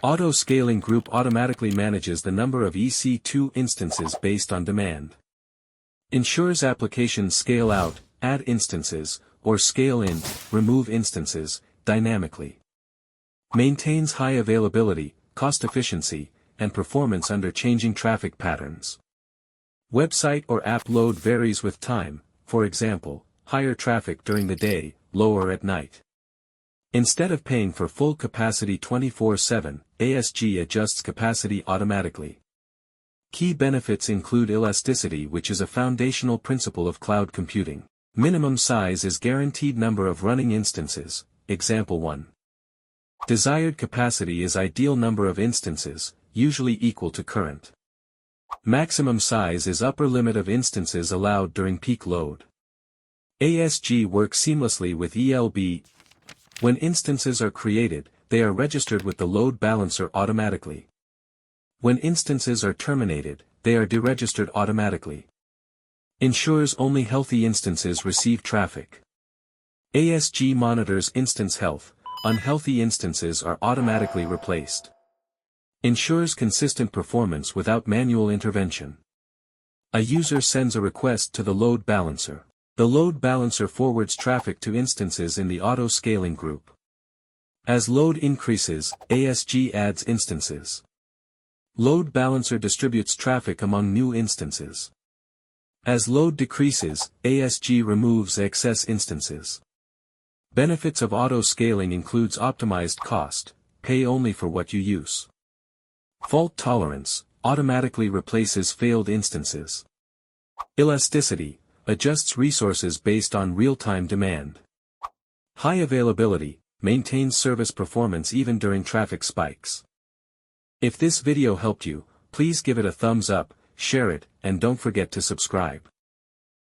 Auto-scaling group automatically manages the number of EC2 instances based on demand. Ensures applications scale out, add instances, or scale in, remove instances, dynamically. Maintains high availability, cost efficiency, and performance under changing traffic patterns. Website or app load varies with time, for example, higher traffic during the day, lower at night. Instead of paying for full capacity 24/7, ASG adjusts capacity automatically. Key benefits include elasticity, which is a foundational principle of cloud computing. Minimum size is guaranteed number of running instances, example 1. Desired capacity is ideal number of instances, usually equal to current. Maximum size is upper limit of instances allowed during peak load. ASG works seamlessly with ELB. When instances are created, they are registered with the load balancer automatically. When instances are terminated, they are deregistered automatically. Ensures only healthy instances receive traffic. ASG monitors instance health, unhealthy instances are automatically replaced. Ensures consistent performance without manual intervention. A user sends a request to the load balancer. The load balancer forwards traffic to instances in the auto-scaling group. As load increases, ASG adds instances. Load balancer distributes traffic among new instances. As load decreases, ASG removes excess instances. Benefits of auto-scaling includes optimized cost, pay only for what you use. Fault tolerance, automatically replaces failed instances. Elasticity, adjusts resources based on real-time demand. High availability, maintains service performance even during traffic spikes. If this video helped you, please give it a thumbs up, share it, and don't forget to subscribe.